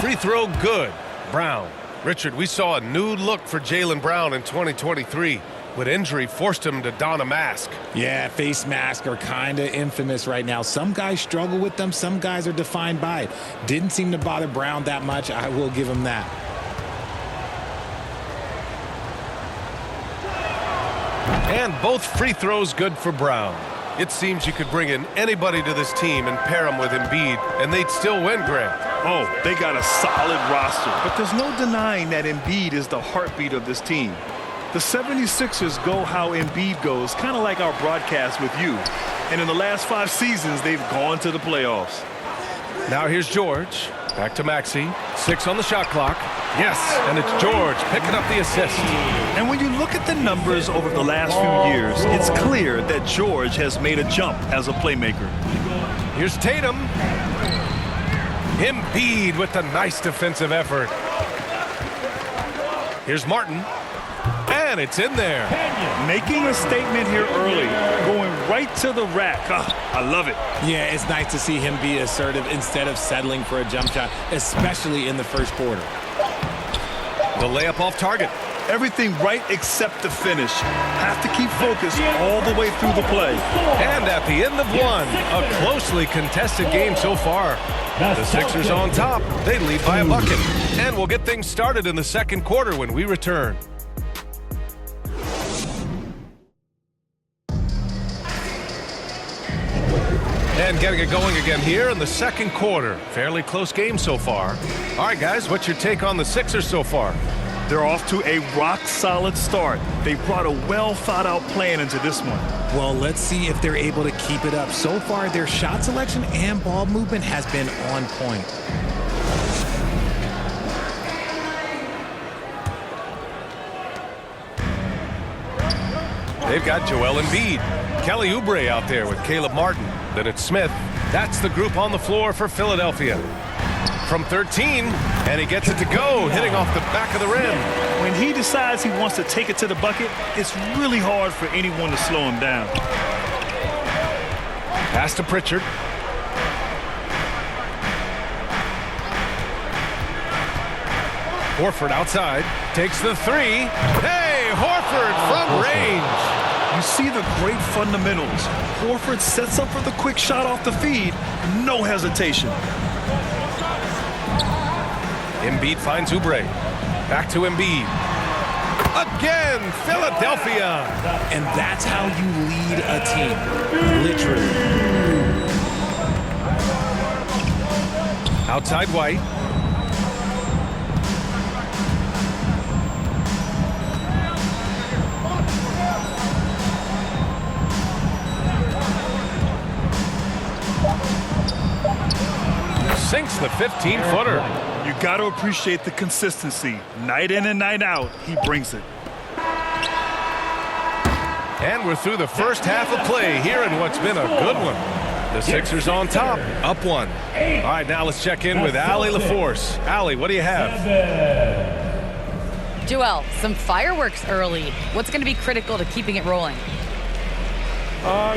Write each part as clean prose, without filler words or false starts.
Free throw good. Brown. Richard, we saw a new look for Jaylen Brown in 2023. But injury forced him to don a mask. Yeah, face masks are kind of infamous right now. Some guys struggle with them. Some guys are defined by it. Didn't seem to bother Brown that much. I will give him that. And both free throws good for Brown. It seems you could bring in anybody to this team and pair them with Embiid, and they'd still win, Grant. Oh, they got a solid roster. But there's no denying that Embiid is the heartbeat of this team. The 76ers go how Embiid goes, kind of like our broadcast with you. And in the last 5 seasons, they've gone to the playoffs. Now here's George. Back to Maxey. 6 on the shot clock. Yes, and it's George picking up the assist. And when you look at the numbers over the last few years, it's clear that George has made a jump as a playmaker. Here's Tatum. Embiid with the nice defensive effort. Here's Martin. And it's in there. Making a statement here early, going right to the rack. I love it. Yeah, it's nice to see him be assertive instead of settling for a jump shot, especially in the first quarter. The layup off target. Everything right except the finish. Have to keep focused all the way through the play. And at the end of one, a closely contested game so far. The Sixers on top. They lead by a bucket. And we'll get things started in the second quarter when we return. And getting it going again here in the second quarter. Fairly close game so far. All right, guys, what's your take on the Sixers so far? They're off to a rock-solid start. They brought a well-thought-out plan into this one. Well, let's see if they're able to keep it up. So far, their shot selection and ball movement has been on point. They've got Joel Embiid. Kelly Oubre out there with Caleb Martin. Then it's Smith. That's the group on the floor for Philadelphia. From 13, and he gets it to go, hitting off the back of the rim. When he decides he wants to take it to the bucket, it's really hard for anyone to slow him down. Pass to Pritchard. Horford outside, takes the 3. Hey, Horford from range. You see the great fundamentals. Horford sets up for the quick shot off the feed. No hesitation. Embiid finds Oubre. Back to Embiid. Again, Philadelphia. And that's how you lead a team. Literally. Outside White. Sinks the 15-footer. You got to appreciate the consistency. Night in and night out, he brings it. And we're through the first half of play here in what's been a good one. The Sixers on top, up 1. All right, now let's check in with Allie LaForce. Allie, what do you have? Joel, some fireworks early. What's going to be critical to keeping it rolling?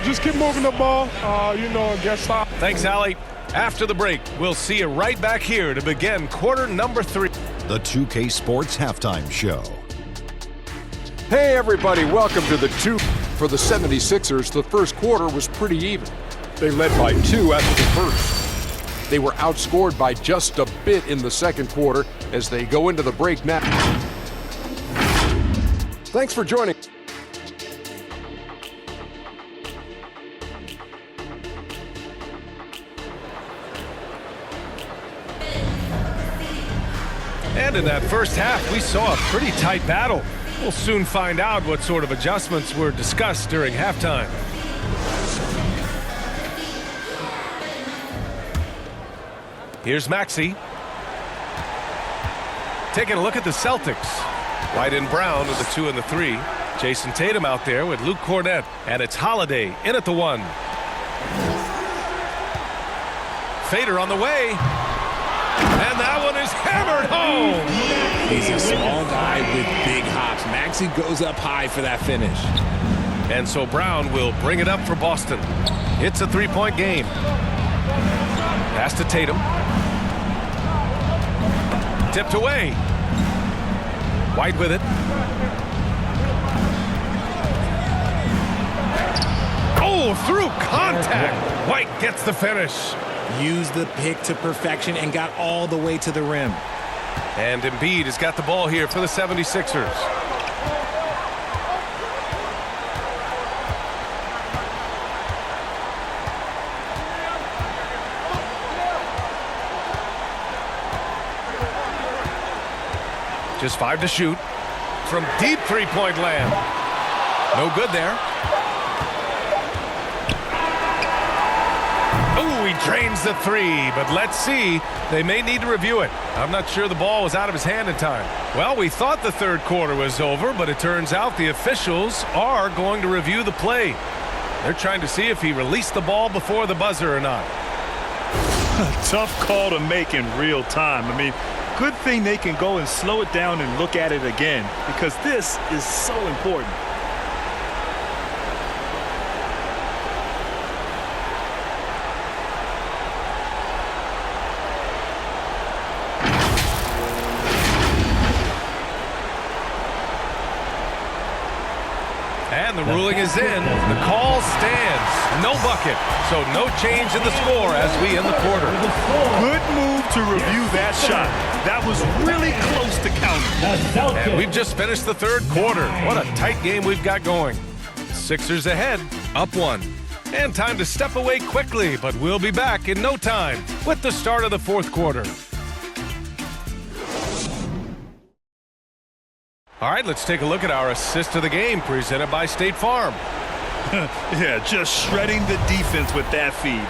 Just keep moving the ball, and get stopped. Thanks, Allie. After the break, we'll see you right back here to begin quarter number 3. The 2K Sports Halftime Show. Hey everybody, welcome to the 2. For the 76ers, the first quarter was pretty even. They led by 2 after the first. They were outscored by just a bit in the second quarter as they go into the break now. Thanks for joining. And in that first half, we saw a pretty tight battle. We'll soon find out what sort of adjustments were discussed during halftime. Here's Maxey. Taking a look at the Celtics. White and Brown with the 2 and the 3. Jason Tatum out there with Luke Cornett. And it's Holiday in at the 1. Fader on the way. And that one is hammered home. He's a small guy with big hops. Maxey goes up high for that finish. And so Brown will bring it up for Boston. It's a 3-point game. Pass to Tatum. Tipped away. White with it. Oh, through contact. White gets the finish. Used the pick to perfection and got all the way to the rim. And Embiid has got the ball here for the 76ers. Just 5 to shoot from deep three-point land. No good there. Oh, he drains the three, but let's see. They may need to review it. I'm not sure the ball was out of his hand in time. Well, we thought the third quarter was over, but it turns out the officials are going to review the play. They're trying to see if he released the ball before the buzzer or not. Tough call to make in real time. I mean, good thing they can go and slow it down and look at it again, because this is so important. And the ruling is in. The call stands. No bucket. So no change in the score as we end the quarter. Good move to review that shot. That was really close to counting. And we've just finished the third quarter. What a tight game we've got going. Sixers ahead, up 1. And time to step away quickly, but we'll be back in no time with the start of the fourth quarter. All right, let's take a look at our assist of the game presented by State Farm. Yeah, just shredding the defense with that feed.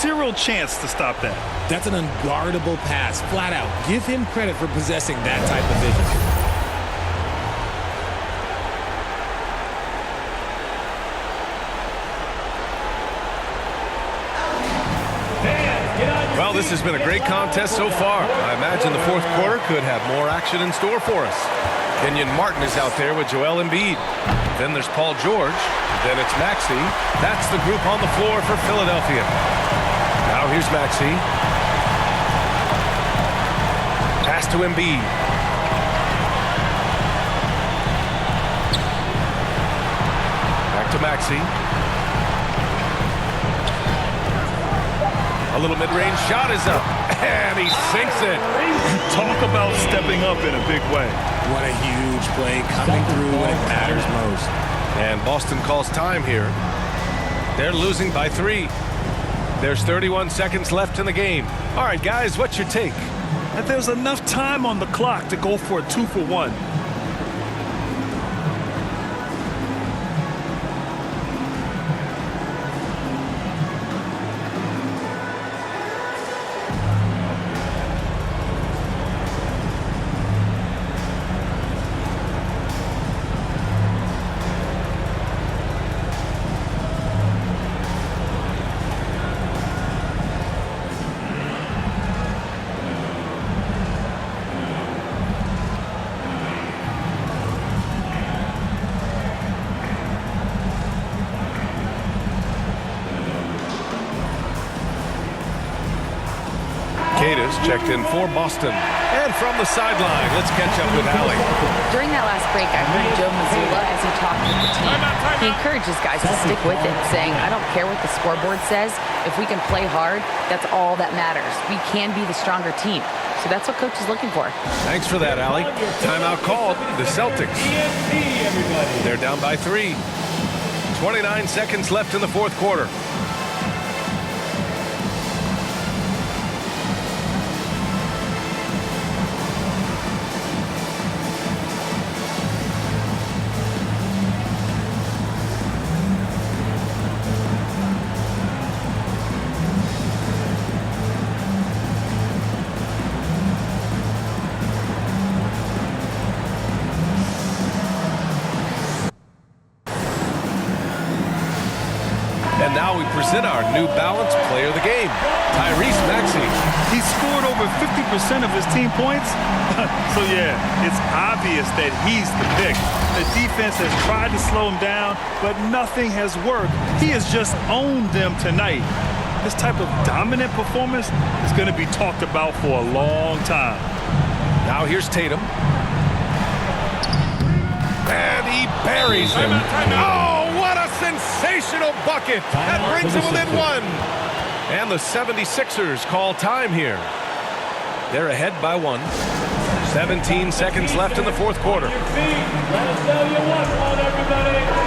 Zero chance to stop that. That's an unguardable pass, flat out. Give him credit for possessing that type of vision. Well, this has been a great contest so far. I imagine the fourth quarter could have more action in store for us. Kenyon Martin is out there with Joel Embiid. Then there's Paul George. Then it's Maxey. That's the group on the floor for Philadelphia. Now here's Maxey. Pass to Embiid. Back to Maxey. A little mid-range shot is up, and he sinks it. Talk about stepping up in a big way. What a huge play coming through when it matters most. And Boston calls time here. They're losing by 3. There's 31 seconds left in the game. All right, guys, what's your take? And there's enough time on the clock to go for a 2-for-1. Checked in for Boston. And from the sideline, let's catch up with Allie. During that last break, I heard Joe Mazzulla as he talked with the team. He encourages guys to stick with it, saying, I don't care what the scoreboard says. If we can play hard, that's all that matters. We can be the stronger team. So that's what coach is looking for. Thanks for that, Allie. Timeout called. The Celtics. They're down by 3. 29 seconds left in the fourth quarter. And now we present our New Balance Player of the Game, Tyrese Maxey. He scored over 50% of his team points. So, yeah, it's obvious that he's the pick. The defense has tried to slow him down, but nothing has worked. He has just owned them tonight. This type of dominant performance is going to be talked about for a long time. Now here's Tatum. And he buries him. Oh, what a sensational bucket. That brings him within one. And the 76ers call time here. They're ahead by 1. 17 seconds left in the fourth quarter.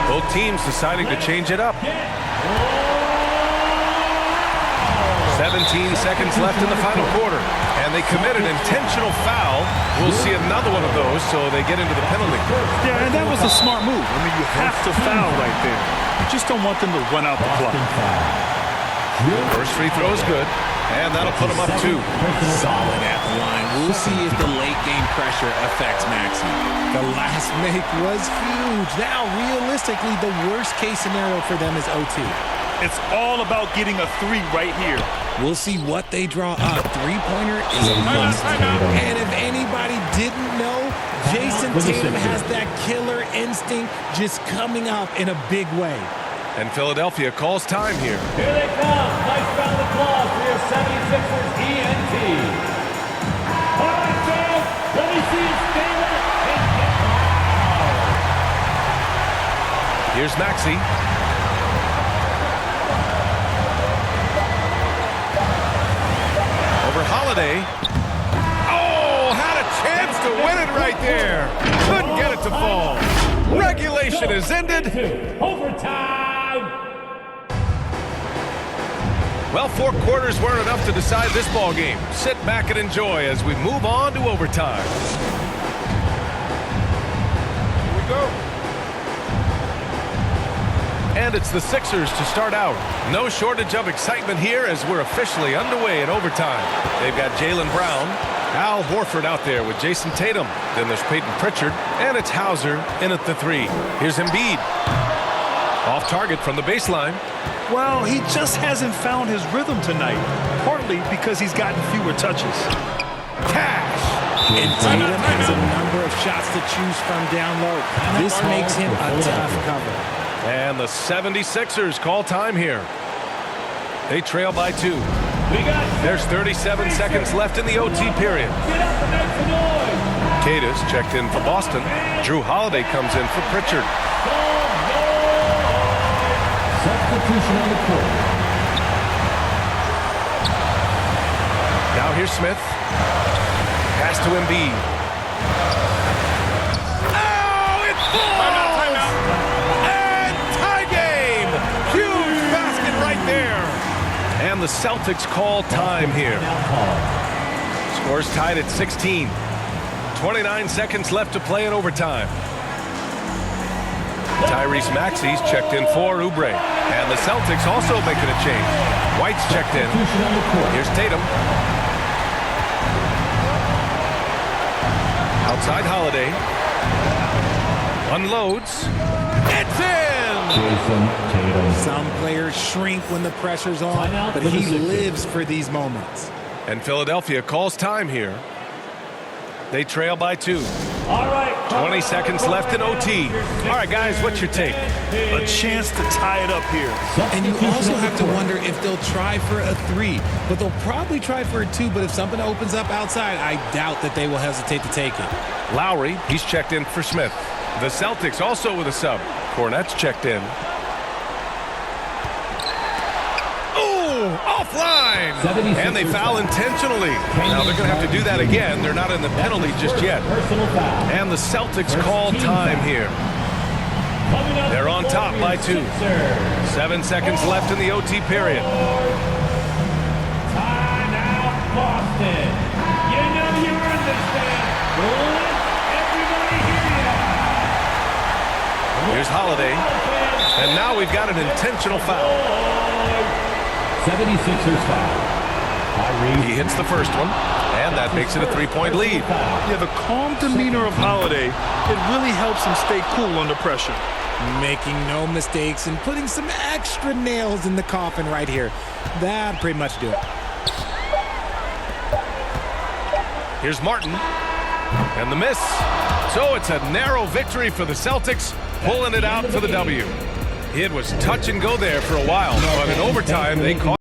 Both teams deciding to change it up. 17 seconds left in the final quarter. And they commit an intentional foul. We'll see another one of those, so they get into the penalty. Yeah, and that was a smart move. I mean, you have to foul right there. You just don't want them to run out the clock. First free throw is good, and that'll put them up 2. Solid at the line. We'll see if the late game pressure affects Maxey. The last make was huge. Now, realistically, the worst case scenario for them is OT. It's all about getting a 3 right here. We'll see what they draw up. Three-pointer is a must. And if anybody didn't know, Jason Tatum has that killer instinct just coming up in a big way. And Philadelphia calls time here. Here they come. Nice round of applause for your 76ers ENT. All right, fans, let me see you stand up and get loud. Here's Maxey. Over Holiday. Oh, had a chance to win it right there. Couldn't get it to fall. Regulation is ended. Overtime. Well, 4 quarters weren't enough to decide this ball game. Sit back and enjoy as we move on to overtime. Here we go. And it's the Sixers to start out. No shortage of excitement here as we're officially underway in overtime. They've got Jaylen Brown, Al Horford out there with Jason Tatum. Then there's Peyton Pritchard, and it's Hauser in at the 3. Here's Embiid. Off target from the baseline. Well, he just hasn't found his rhythm tonight, partly because he's gotten fewer touches. Cash! And Tatum has a number of shots to choose from down low. This makes him a tough cover. And the 76ers call time here. They trail by 2. There's 37 seconds left in the OT period. Cadis checked in for Boston. Drew Holiday comes in for Pritchard. Substitution on the court. Now here's Smith. Pass to Embiid. Oh, it falls! And tie game! Huge basket right there. And the Celtics call time here. Scores tied at 16. 29 seconds left to play in overtime. Tyrese Maxey's checked in for Oubre. And the Celtics also making a change. White's checked in. Here's Tatum. Outside Holiday. Unloads. It's in! Some players shrink when the pressure's on, but he lives for these moments. And Philadelphia calls time here. They trail by 2. All right. 20 seconds left in OT. All right, guys, what's your take? A chance to tie it up here. And you also have to wonder if they'll try for a 3, but they'll probably try for a 2, but if something opens up outside, I doubt that they will hesitate to take it. Lowry, he's checked in for Smith. The Celtics also with a sub. Cornette's checked in. Offline! And they foul intentionally. Now they're going to have to do that again. They're not in the penalty just yet. And the Celtics call time here. They're on top by 2. 7 seconds left in the OT period. Timeout, Boston. You know you understand. Let everybody hear you. Here's Holiday. And now we've got an intentional foul. 76ers foul. He hits the first one, and that makes it a 3-point lead. Yeah, the calm demeanor of Holiday, it really helps him stay cool under pressure. Making no mistakes and putting some extra nails in the coffin right here. That'd pretty much do it. Here's Martin, and the miss. So it's a narrow victory for the Celtics, pulling it out for the W. It was touch and go there for a while, but in overtime they caught